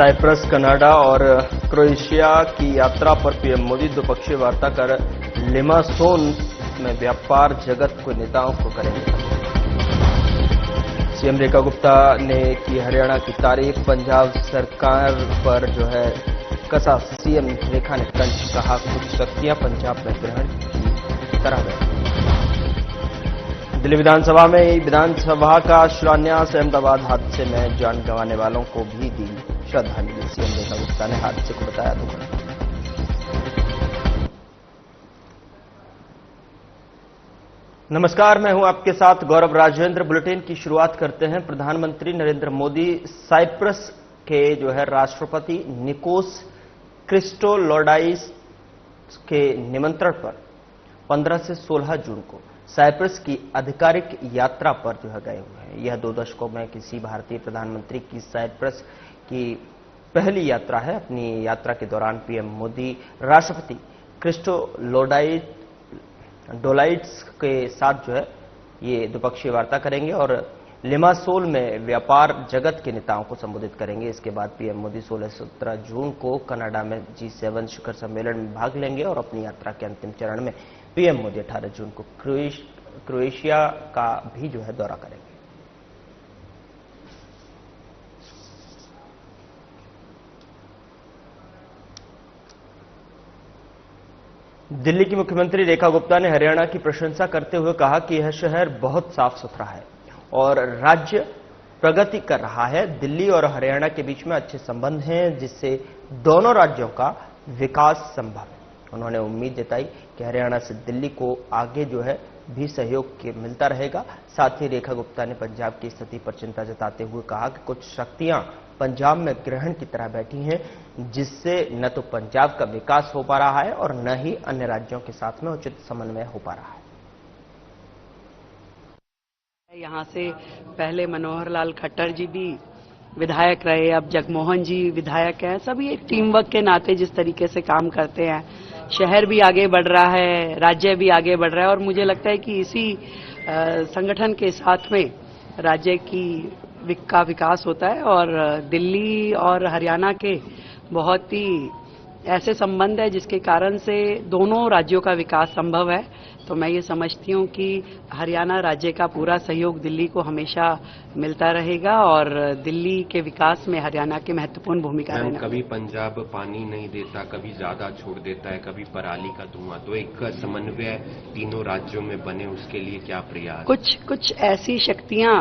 Cyprus, Canada और Croatia की यात्रा पर पीएम मोदी द्विपक्षीय वार्ता कर लिमासोल में व्यापार जगत के नेताओं को करेंगे। सीएम रेखा गुप्ता ने की हरियाणा की तारीफ, पंजाब सरकार पर कसा सीएम रेखा ने तंज, कहा कुछ शक्तियां पंजाब में ग्रहण की तरह है। दिल्ली विधानसभा में विधानसभा का शिलान्यास, अहमदाबाद हादसे में जान गंवाने वालों को भी दी श्रद्धांजलि। सीएम रेखा गुप्ता ने हादसे को बताया दुखद। नमस्कार, मैं हूं आपके साथ गौरव राजेंद्र। बुलेटिन की शुरुआत करते हैं। प्रधानमंत्री नरेंद्र मोदी साइप्रस के राष्ट्रपति निकोस क्रिस्टोलोडाइस के निमंत्रण पर 15 से 16 जून को साइप्रस की आधिकारिक यात्रा पर गए हुए हैं। यह 2 दशकों में किसी भारतीय प्रधानमंत्री की साइप्रस की पहली यात्रा है। अपनी यात्रा के दौरान पीएम मोदी राष्ट्रपति क्रिस्टोलोडाइस के साथ ये द्विपक्षीय वार्ता करेंगे और लिमासोल में व्यापार जगत के नेताओं को संबोधित करेंगे। इसके बाद पीएम मोदी 16-17 जून को कनाडा में G7 शिखर सम्मेलन में भाग लेंगे और अपनी यात्रा के अंतिम चरण में पीएम मोदी 18 जून को क्रोएशिया का भी दौरा करेंगे। दिल्ली की मुख्यमंत्री रेखा गुप्ता ने हरियाणा की प्रशंसा करते हुए कहा कि यह शहर बहुत साफ सुथरा है और राज्य प्रगति कर रहा है। दिल्ली और हरियाणा के बीच में अच्छे संबंध हैं, जिससे दोनों राज्यों का विकास संभव है। उन्होंने उम्मीद जताई कि हरियाणा से दिल्ली को आगे भी सहयोग मिलता रहेगा। साथ ही रेखा गुप्ता ने पंजाब की स्थिति पर चिंता जताते हुए कहा कि कुछ शक्तियां पंजाब में ग्रहण की तरह बैठी हैं, जिससे न तो पंजाब का विकास हो पा रहा है और न ही अन्य राज्यों के साथ में उचित समन्वय हो पा रहा है। यहाँ से पहले मनोहर लाल खट्टर जी भी विधायक रहे, अब जगमोहन जी विधायक हैं। सभी एक टीम वर्क के नाते जिस तरीके से काम करते हैं, शहर भी आगे बढ़ रहा है, राज्य भी आगे बढ़ रहा है और मुझे लगता है कि इसी संगठन के साथ में राज्य का विकास होता है और दिल्ली और हरियाणा के बहुत ही ऐसे संबंध है जिसके कारण से दोनों राज्यों का विकास संभव है। तो मैं ये समझती हूँ कि हरियाणा राज्य का पूरा सहयोग दिल्ली को हमेशा मिलता रहेगा और दिल्ली के विकास में हरियाणा की महत्वपूर्ण भूमिका रहेगी। कभी पंजाब पानी नहीं देता, कभी ज्यादा छोड़ देता है, कभी पराली का धुआं, तो एक समन्वय तीनों राज्यों में बने, उसके लिए क्या प्रयास? कुछ ऐसी शक्तियां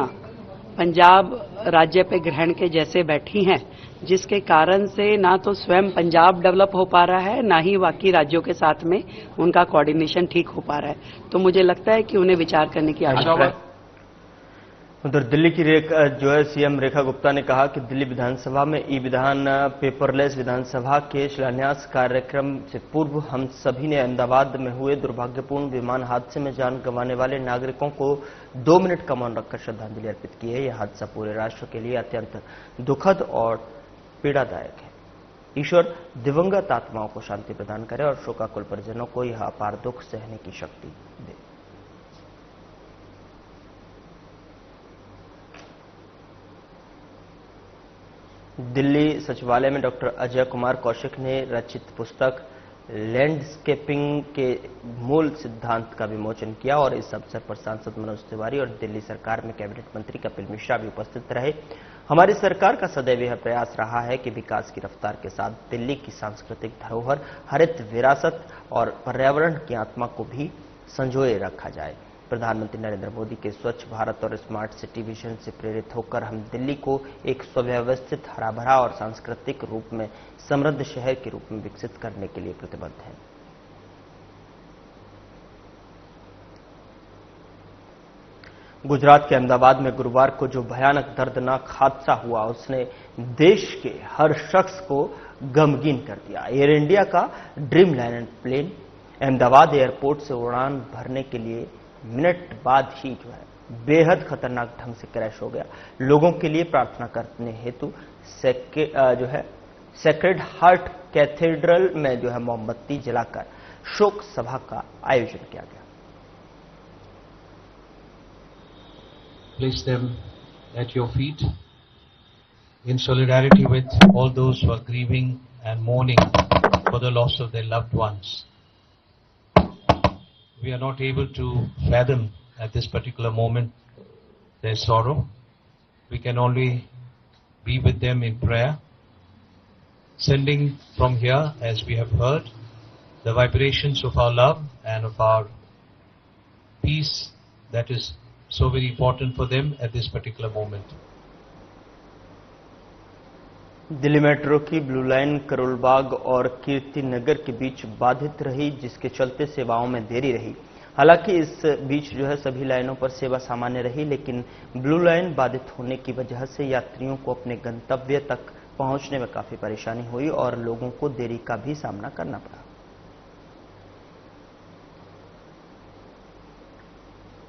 पंजाब राज्य पे ग्रहण के जैसे बैठी हैं, जिसके कारण से ना तो स्वयं पंजाब डेवलप हो पा रहा है, ना ही बाकी राज्यों के साथ में उनका कोऑर्डिनेशन ठीक हो पा रहा है। तो मुझे लगता है कि उन्हें विचार करने की आवश्यकता है। उधर दिल्ली की सीएम रेखा गुप्ता ने कहा कि दिल्ली विधानसभा में ई-विधान पेपरलेस विधानसभा के शिलान्यास कार्यक्रम से पूर्व हम सभी ने अहमदाबाद में हुए दुर्भाग्यपूर्ण विमान हादसे में जान गंवाने वाले नागरिकों को 2 मिनट का मौन रखकर श्रद्धांजलि अर्पित की है। यह हादसा पूरे राष्ट्र के लिए अत्यंत दुखद और पीड़ादायक है। ईश्वर दिवंगत आत्माओं को शांति प्रदान करे और शोकाकुल परिजनों को यह अपार दुख सहने की शक्ति दे। दिल्ली सचिवालय में डॉक्टर अजय कुमार कौशिक ने रचित पुस्तक लैंडस्केपिंग के मूल सिद्धांत का विमोचन किया और इस अवसर पर सांसद मनोज तिवारी और दिल्ली सरकार में कैबिनेट मंत्री कपिल मिश्रा भी उपस्थित रहे। हमारी सरकार का सदैव यह प्रयास रहा है कि विकास की रफ्तार के साथ दिल्ली की सांस्कृतिक धरोहर, हरित विरासत और पर्यावरण की आत्मा को भी संजोए रखा जाए। प्रधानमंत्री नरेंद्र मोदी के स्वच्छ भारत और स्मार्ट सिटी विजन से प्रेरित होकर हम दिल्ली को एक सुव्यवस्थित, हरा-भरा और सांस्कृतिक रूप में समृद्ध शहर के रूप में विकसित करने के लिए प्रतिबद्ध हैं। गुजरात के अहमदाबाद में गुरुवार को जो भयानक दर्दनाक हादसा हुआ, उसने देश के हर शख्स को गमगीन कर दिया। एयर इंडिया का dreamliner plane Ahmedabad airport से उड़ान भरने के लिए मिनट बाद ही बेहद खतरनाक ढंग से क्रैश हो गया। लोगों के लिए प्रार्थना करने हेतु सेक्रेड हार्ट कैथेड्रल में मोमबत्ती जलाकर शोक सभा का आयोजन किया गया। Place them at your feet. in solidarity with all those who are grieving and mourning for the loss of their loved ones. We are not able to fathom at this particular moment their sorrow. We can only be with them in prayer, sending from here, as we have heard, the vibrations of our love and of our peace that is so very important for them at this particular moment. Delhi metro की blue line Karol Bagh और कीर्ति नगर के बीच बाधित रही, जिसके चलते सेवाओं में देरी रही। हालांकि इस बीच जो है सभी लाइनों पर सेवा सामान्य रही, लेकिन ब्लू लाइन बाधित होने की वजह से यात्रियों को अपने गंतव्य तक पहुंचने में काफी परेशानी हुई और लोगों को देरी का भी सामना करना पड़ा।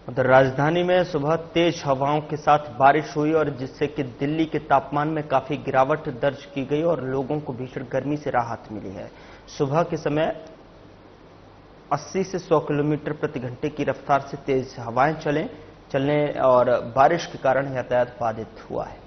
उधर राजधानी में सुबह तेज हवाओं के साथ बारिश हुई और जिससे कि दिल्ली के तापमान में काफी गिरावट दर्ज की गई और लोगों को भीषण गर्मी से राहत मिली है। सुबह के समय 80 से 100 किलोमीटर प्रति घंटे की रफ्तार से तेज हवाएं चलने और बारिश के कारण यातायात बाधित हुआ है।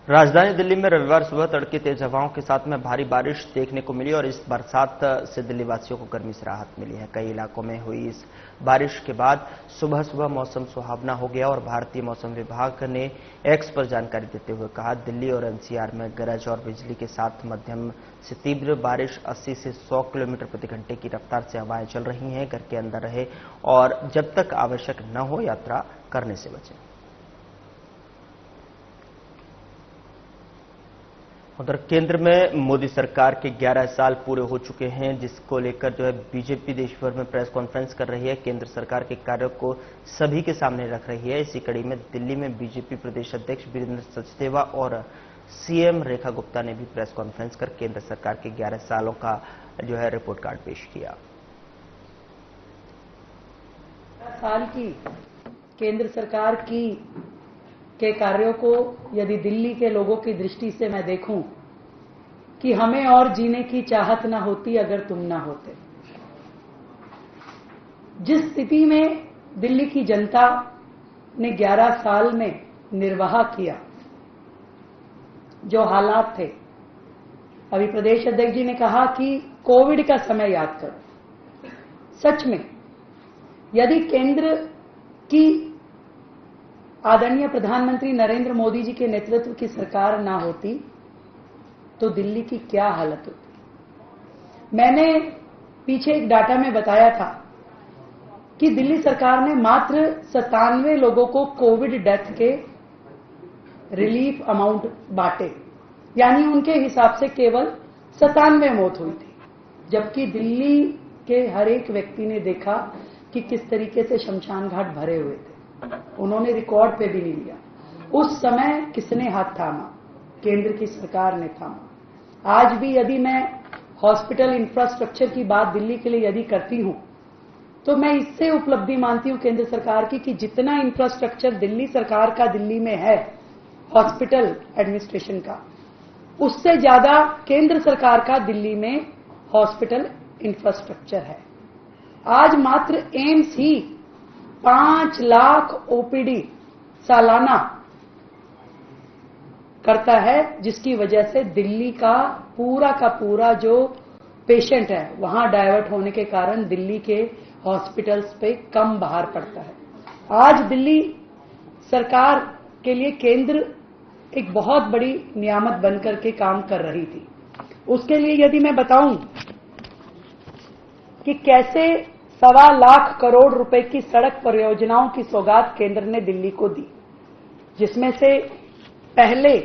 राजधानी दिल्ली में रविवार सुबह तड़के तेज हवाओं के साथ में भारी बारिश देखने को मिली और इस बरसात से दिल्ली वासियों को गर्मी से राहत मिली है। कई इलाकों में हुई इस बारिश के बाद सुबह सुबह मौसम सुहावना हो गया और भारतीय मौसम विभाग ने एक्स पर जानकारी देते हुए कहा, दिल्ली और एनसीआर में गरज और बिजली के साथ मध्यम से तीव्र बारिश 80 से 100 किलोमीटर प्रति घंटे की रफ्तार से हवाएं चल रही हैं। घर के अंदर रहे और जब तक आवश्यक न हो यात्रा करने से बचें। उधर केंद्र में मोदी सरकार के 11 साल पूरे हो चुके हैं, जिसको लेकर जो है बीजेपी देश भर में प्रेस कॉन्फ्रेंस कर रही है, केंद्र सरकार के कार्यों को सभी के सामने रख रही है। इसी कड़ी में दिल्ली में बीजेपी प्रदेश अध्यक्ष वीरेंद्र सचदेवा और सीएम रेखा गुप्ता ने भी प्रेस कॉन्फ्रेंस कर केंद्र सरकार के 11 सालों का जो है रिपोर्ट कार्ड पेश किया। साल की केंद्र सरकार के कार्यों को यदि दिल्ली के लोगों की दृष्टि से मैं देखूं कि हमें और जीने की चाहत ना होती अगर तुम ना होते। जिस स्थिति में दिल्ली की जनता ने 11 साल में निर्वाह किया, जो हालात थे, अभी प्रदेश अध्यक्ष जी ने कहा कि कोविड का समय याद करो। सच में यदि केंद्र की आदरणीय प्रधानमंत्री नरेंद्र मोदी जी के नेतृत्व की सरकार ना होती तो दिल्ली की क्या हालत होती। मैंने पीछे एक डाटा में बताया था कि दिल्ली सरकार ने मात्र 97 लोगों को कोविड डेथ के रिलीफ अमाउंट बांटे, यानी उनके हिसाब से केवल 97 मौत हुई थी, जबकि दिल्ली के हर एक व्यक्ति ने देखा कि किस तरीके से शमशान घाट भरे हुए थे। उन्होंने रिकॉर्ड पे भी नहीं लिया। उस समय किसने हाथ थामा? केंद्र की सरकार ने थामा। आज भी यदि मैं हॉस्पिटल इंफ्रास्ट्रक्चर की बात दिल्ली के लिए यदि करती हूं तो मैं इससे उपलब्धि मानती हूं केंद्र सरकार की कि जितना इंफ्रास्ट्रक्चर दिल्ली सरकार का दिल्ली में है हॉस्पिटल एडमिनिस्ट्रेशन का, उससे ज्यादा केंद्र सरकार का दिल्ली में हॉस्पिटल इंफ्रास्ट्रक्चर है। आज मात्र एम्स ही 5 लाख ओपीडी सालाना करता है, जिसकी वजह से दिल्ली का पूरा जो पेशेंट है वहां डाइवर्ट होने के कारण दिल्ली के हॉस्पिटल्स पे कम भार पड़ता है। आज दिल्ली सरकार के लिए केंद्र एक बहुत बड़ी नियामत बनकर के काम कर रही थी। उसके लिए यदि मैं बताऊं कि कैसे 1.25 लाख करोड़ रुपए की सड़क परियोजनाओं की सौगात केंद्र ने दिल्ली को दी, जिसमें से पहले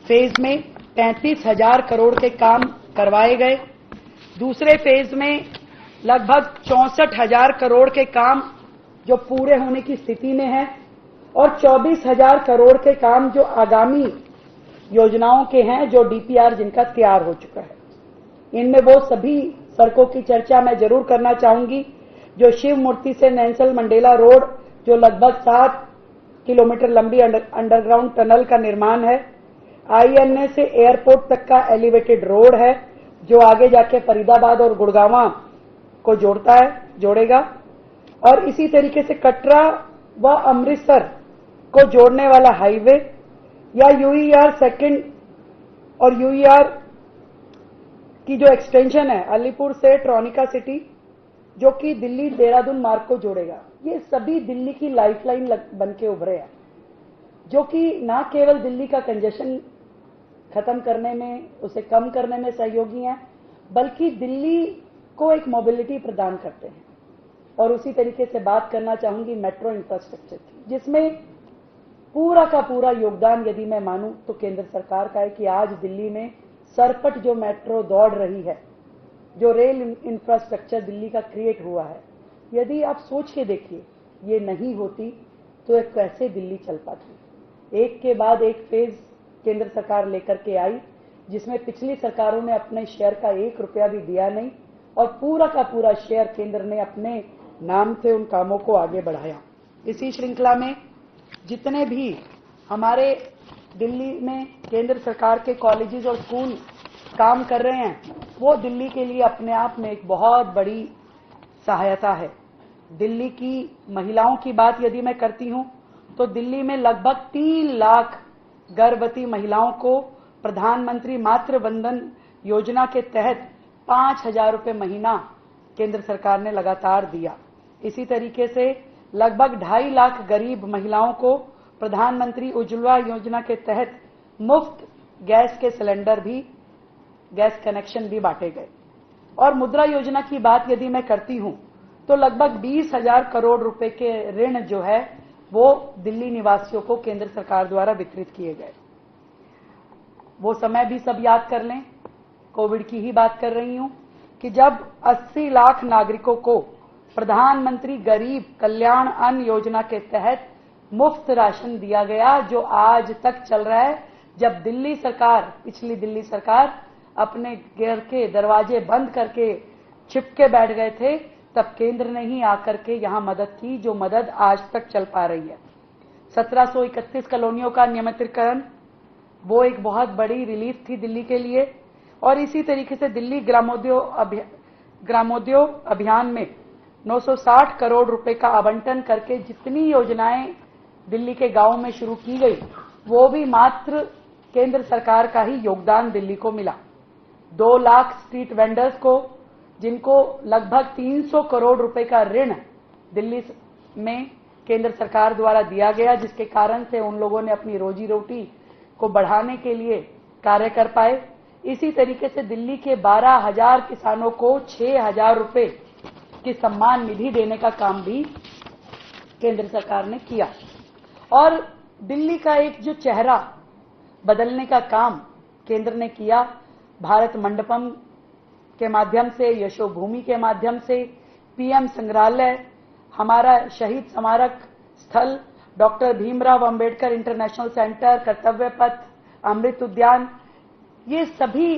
फेज में 35,000 करोड़ के काम करवाए गए, दूसरे फेज में लगभग 64,000 करोड़ के काम जो पूरे होने की स्थिति में है और 24,000 करोड़ के काम जो आगामी योजनाओं के हैं, जो डीपीआर जिनका तैयार हो चुका है। इनमें वो सभी सड़कों की चर्चा मैं जरूर करना चाहूंगी जो शिव मूर्ति से नैंसल मंडेला रोड, जो लगभग 7 किलोमीटर लंबी अंडरग्राउंड टनल का निर्माण है, आईएनए से एयरपोर्ट तक का एलिवेटेड रोड है जो आगे जाके फरीदाबाद और गुड़गांव को जोड़ेगा, और इसी तरीके से कटरा व अमृतसर को जोड़ने वाला हाईवे या यूईआर सेकंड और यूईआर की जो एक्सटेंशन है अलीपुर से ट्रॉनिका सिटी जो कि दिल्ली देहरादून मार्ग को जोड़ेगा, ये सभी दिल्ली की लाइफलाइन बन के उभरे हैं, जो कि न केवल दिल्ली का कंजेशन खत्म करने में, उसे कम करने में सहयोगी हैं, बल्कि दिल्ली को एक मोबिलिटी प्रदान करते हैं। और उसी तरीके से बात करना चाहूंगी मेट्रो इंफ्रास्ट्रक्चर की, जिसमें पूरा का पूरा योगदान यदि मैं मानूं तो केंद्र सरकार का है कि आज दिल्ली में सरपट जो मेट्रो दौड़ रही है, जो रेल इंफ्रास्ट्रक्चर दिल्ली का क्रिएट हुआ है, यदि आप सोच के देखिए ये नहीं होती तो एक कैसे दिल्ली चल पाती। एक के बाद एक फेज केंद्र सरकार लेकर के आई, जिसमें पिछली सरकारों ने अपने शेयर का 1 रुपया भी दिया नहीं और पूरा का पूरा शेयर केंद्र ने अपने नाम से उन कामों को आगे बढ़ाया। इसी श्रृंखला में जितने भी हमारे दिल्ली में केंद्र सरकार के कॉलेजेस और स्कूल काम कर रहे हैं, वो दिल्ली के लिए अपने आप में एक बहुत बड़ी सहायता है। दिल्ली की महिलाओं की बात यदि मैं करती हूं तो दिल्ली में लगभग 3 लाख गर्भवती महिलाओं को प्रधानमंत्री मातृ वंदन योजना के तहत 5,000 रुपये महीना केंद्र सरकार ने लगातार दिया। इसी तरीके से लगभग 2.5 लाख गरीब महिलाओं को प्रधानमंत्री उज्ज्वला योजना के तहत मुफ्त गैस के सिलेंडर भी, गैस कनेक्शन भी बांटे गए। और मुद्रा योजना की बात यदि मैं करती हूं तो लगभग 20,000 करोड़ रुपए के ऋण जो है वो दिल्ली निवासियों को केंद्र सरकार द्वारा वितरित किए गए। वो समय भी सब याद कर लें, कोविड की ही बात कर रही हूं कि जब 80 लाख नागरिकों को प्रधानमंत्री गरीब कल्याण अन्न योजना के तहत मुफ्त राशन दिया गया, जो आज तक चल रहा है। जब दिल्ली सरकार, पिछली दिल्ली सरकार अपने घर के दरवाजे बंद करके छिपके बैठ गए थे, तब केंद्र ने ही आकर के यहां मदद की, जो मदद आज तक चल पा रही है। 1731 कॉलोनियों का नियमितीकरण, वो एक बहुत बड़ी रिलीफ थी दिल्ली के लिए। और इसी तरीके से दिल्ली ग्रामोद्योग अभियान में 960 करोड़ रुपए का आवंटन करके जितनी योजनाएं दिल्ली के गांवों में शुरू की गई, वो भी मात्र केंद्र सरकार का ही योगदान दिल्ली को मिला। 2 लाख स्ट्रीट वेंडर्स को, जिनको लगभग 300 करोड़ रुपए का ऋण दिल्ली में केंद्र सरकार द्वारा दिया गया, जिसके कारण से उन लोगों ने अपनी रोजी रोटी को बढ़ाने के लिए कार्य कर पाए। इसी तरीके से दिल्ली के 12,000 किसानों को 6,000 रुपए की सम्मान निधि देने का काम भी केंद्र सरकार ने किया। और दिल्ली का एक जो चेहरा बदलने का काम केंद्र ने किया, भारत मंडपम के माध्यम से, यशोभूमि के माध्यम से, पीएम संग्रहालय, हमारा शहीद स्मारक स्थल, doctor Bhimrao Ambedkar international centre, कर्तव्य पथ, अमृत उद्यान, ये सभी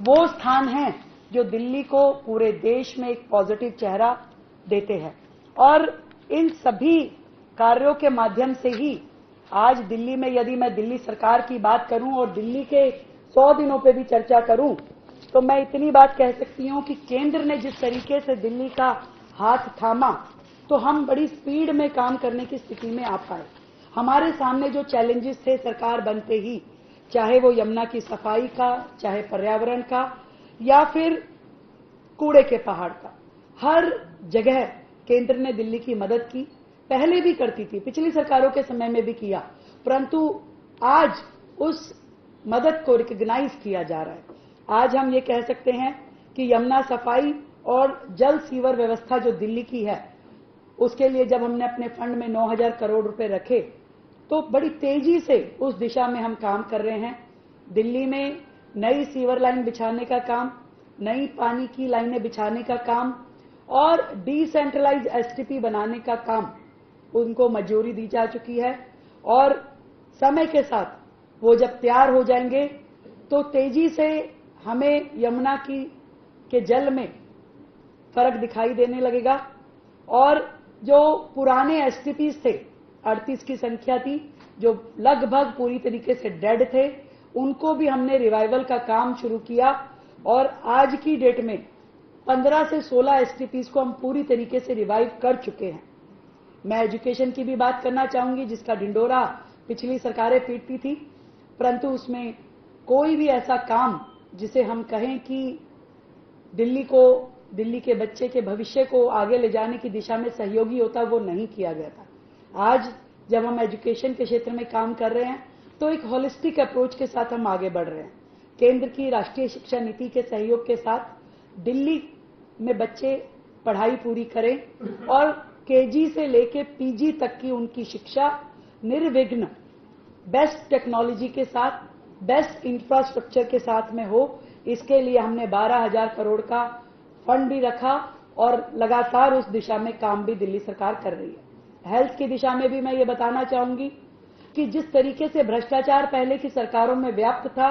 वो स्थान हैं जो दिल्ली को पूरे देश में एक पॉजिटिव चेहरा देते हैं। और इन सभी कार्यों के माध्यम से ही आज दिल्ली में, यदि मैं दिल्ली सरकार की बात करूं और दिल्ली के 100 दिनों पे भी चर्चा करूं, तो मैं इतनी बात कह सकती हूं कि केंद्र ने जिस तरीके से दिल्ली का हाथ थामा, तो हम बड़ी स्पीड में काम करने की स्थिति में आ पाए। हमारे सामने जो चैलेंजेस थे सरकार बनते ही, चाहे वो यमुना की सफाई का, चाहे पर्यावरण का, या फिर कूड़े के पहाड़ का, हर जगह केंद्र ने दिल्ली की मदद की। पहले भी करती थी, पिछली सरकारों के समय में भी किया, परंतु आज उस मदद को रिकॉग्नाइज किया जा रहा है। आज हम ये कह सकते हैं कि यमुना सफाई और जल सीवर व्यवस्था जो दिल्ली की है, उसके लिए जब हमने अपने फंड में 9,000 करोड़ रुपए रखे, तो बड़ी तेजी से उस दिशा में हम काम कर रहे हैं। दिल्ली में नई सीवर लाइन बिछाने का काम, नई पानी की लाइनें बिछाने का काम और डिसेंट्रलाइज एसटीपी बनाने का काम, उनको मंजूरी दी जा चुकी है। और समय के साथ वो जब तैयार हो जाएंगे तो तेजी से हमें यमुना के जल में फर्क दिखाई देने लगेगा। और जो पुराने एसटीपीज थे, 38 की संख्या थी, जो लगभग पूरी तरीके से डेड थे, उनको भी हमने रिवाइवल का काम शुरू किया। और आज की डेट में 15 से 16 STPs को हम पूरी तरीके से रिवाइव कर चुके हैं। मैं एजुकेशन की भी बात करना चाहूंगी, जिसका ढिंडोरा पिछली सरकारें पीटती थी, परंतु उसमें कोई भी ऐसा काम जिसे हम कहें कि दिल्ली के बच्चे के भविष्य को आगे ले जाने की दिशा में सहयोगी होता, वो नहीं किया गया था। आज जब हम एजुकेशन के क्षेत्र में काम कर रहे हैं तो एक होलिस्टिक अप्रोच के साथ हम आगे बढ़ रहे हैं। केंद्र की राष्ट्रीय शिक्षा नीति के सहयोग के साथ दिल्ली में बच्चे पढ़ाई पूरी करें और केजी से लेकर पीजी तक की उनकी शिक्षा निर्विघ्न बेस्ट टेक्नोलॉजी के साथ, बेस्ट इंफ्रास्ट्रक्चर के साथ में हो। इसके लिए हमने 12,000 करोड़ का फंड भी रखा और लगातार उस दिशा में काम भी दिल्ली सरकार कर रही है। हेल्थ की दिशा में भी मैं ये बताना चाहूंगी कि जिस तरीके से भ्रष्टाचार पहले की सरकारों में व्याप्त था,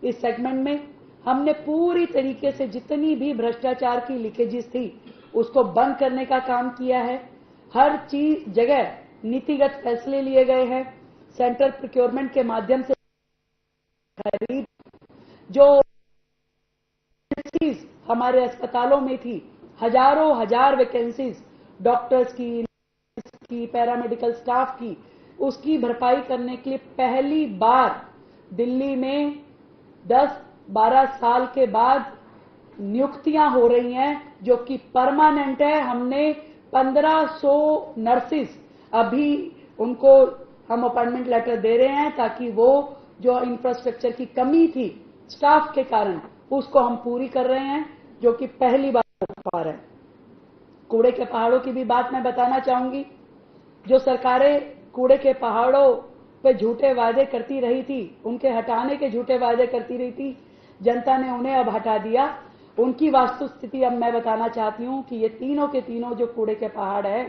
इस सेगमेंट में हमने पूरी तरीके से जितनी भी भ्रष्टाचार की लीकेजेस थी उसको बंद करने का काम किया है। हर चीज जगह नीतिगत फैसले लिए गए हैं। सेंट्रल प्रोक्योरमेंट के माध्यम से खरीद, जो हमारे अस्पतालों में थी, हजार वैकेंसीज डॉक्टर्स की, पैरामेडिकल स्टाफ की, उसकी भरपाई करने के लिए पहली बार दिल्ली में 10-12 साल के बाद नियुक्तियां हो रही हैं, जो कि परमानेंट है। हमने 1500 नर्सिस अभी उनको हम अपॉइंटमेंट लेटर दे रहे हैं ताकि वो जो इंफ्रास्ट्रक्चर की कमी थी स्टाफ के कारण, उसको हम पूरी कर रहे हैं, जो कि पहली बार हो पा रहा है। कूड़े के पहाड़ों की भी बात मैं बताना चाहूंगी। जो सरकारें कूड़े के पहाड़ों पे झूठे वादे करती रही थी, उनके हटाने के झूठे वादे करती रही थी, जनता ने उन्हें अब हटा दिया। उनकी वास्तुस्थिति अब मैं बताना चाहती हूं कि ये तीनों के तीनों जो कूड़े के पहाड़ हैं,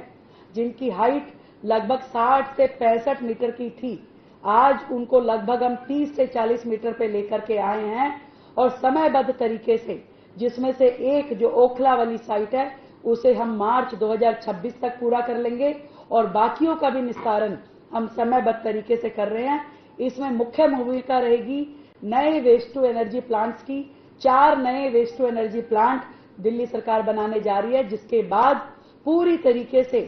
जिनकी हाइट लगभग 60 से 65 मीटर की थी, आज उनको लगभग हम 30 से 40 मीटर पे लेकर के आए हैं और समयबद्ध तरीके से, जिसमें से एक जो ओखला वाली साइट है उसे हम मार्च 2026 तक पूरा कर लेंगे और बाकियों का भी निस्तारण हम समयबद्ध तरीके से कर रहे हैं। इसमें मुख्य भूमिका रहेगी नए वेस्ट टू एनर्जी प्लांट्स की। 4 नए waste to energy plant Delhi सरकार बनाने जा रही है, जिसके बाद पूरी तरीके से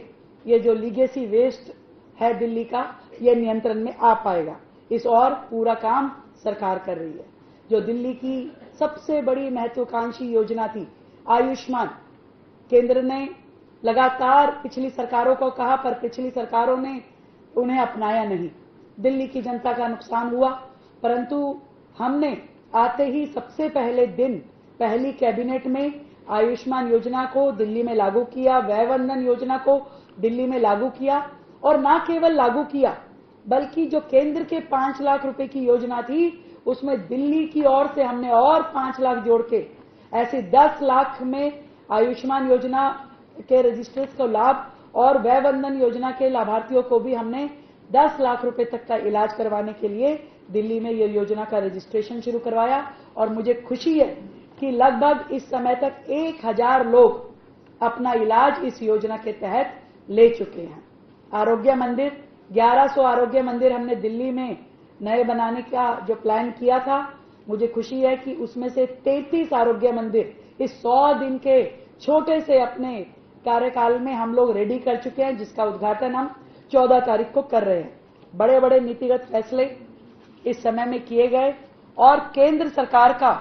ये जो लीगेसी वेस्ट है दिल्ली का, ये नियंत्रण में आ पाएगा। इस और पूरा काम सरकार कर रही है। जो दिल्ली की सबसे बड़ी महत्वाकांक्षी योजना थी आयुष्मान, केंद्र ने लगातार पिछली सरकारों को कहा, पर पिछली सरकारों ने उन्हें अपनाया नहीं। दिल्ली की जनता का नुकसान हुआ, परंतु हमने आते ही सबसे पहले दिन पहली कैबिनेट में आयुष्मान योजना को दिल्ली में लागू किया, वय वंदन योजना को दिल्ली में लागू किया और न केवल लागू किया बल्कि जो केंद्र के 5 लाख रुपए की योजना थी, उसमें दिल्ली की ओर से हमने और 5 लाख जोड़ के ऐसे 10 लाख में आयुष्मान योजना के रजिस्टर्स को लाभ और वय वंदन योजना के लाभार्थियों को भी हमने 10 लाख रुपए तक का इलाज करवाने के लिए दिल्ली में ये योजना का रजिस्ट्रेशन शुरू करवाया। और मुझे खुशी है कि लगभग इस समय तक 1000 लोग अपना इलाज इस योजना के तहत ले चुके हैं। आरोग्य मंदिर, 1100 आरोग्य मंदिर हमने दिल्ली में नए बनाने का जो प्लान किया था, मुझे खुशी है कि उसमें से 33 आरोग्य मंदिर इस 100 दिन के छोटे से अपने कार्यकाल में हम लोग रेडी कर चुके हैं, जिसका उद्घाटन हम 14 तारीख को कर रहे हैं। बड़े बड़े नीतिगत फैसले इस समय में किए गए और केंद्र सरकार का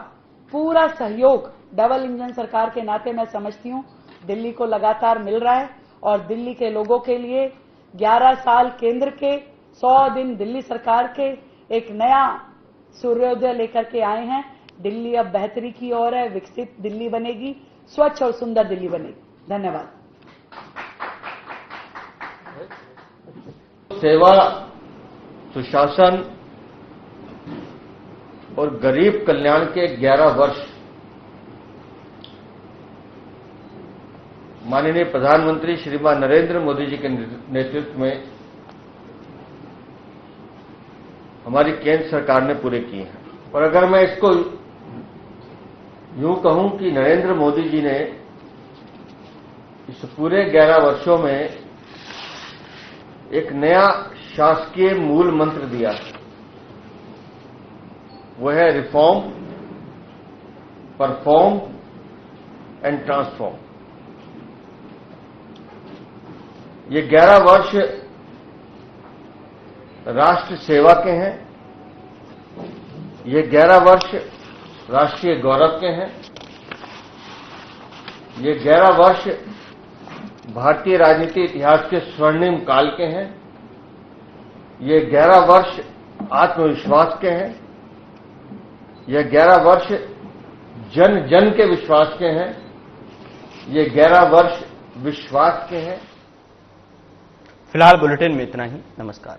पूरा सहयोग डबल इंजन सरकार के नाते मैं समझती हूं दिल्ली को लगातार मिल रहा है। और दिल्ली के लोगों के लिए 11 साल केंद्र के, 100 दिन दिल्ली सरकार के एक नया सूर्योदय लेकर के आए हैं। दिल्ली अब बेहतरी की ओर है, विकसित दिल्ली बनेगी, स्वच्छ और सुंदर दिल्ली बनेगी। धन्यवाद। सेवा, सुशासन और गरीब कल्याण के 11 वर्ष माननीय प्रधानमंत्री श्रीमान नरेंद्र मोदी जी के नेतृत्व में हमारी केंद्र सरकार ने पूरे किए हैं। और अगर मैं इसको यूं कहूं कि नरेंद्र मोदी जी ने इस पूरे 11 वर्षों में एक नया शासकीय मूल मंत्र दिया, वो है रिफॉर्म, परफॉर्म and transform. ये 11 वर्ष राष्ट्र सेवा के हैं, ये 11 वर्ष राष्ट्रीय गौरव के हैं, ये 11 वर्ष भारतीय राजनीति इतिहास के स्वर्णिम काल के हैं, ये 11 वर्ष आत्मविश्वास के हैं, ये 11 वर्ष जन जन के विश्वास के हैं, ये 11 वर्ष विश्वास के हैं। फिलहाल बुलेटिन में इतना ही। नमस्कार।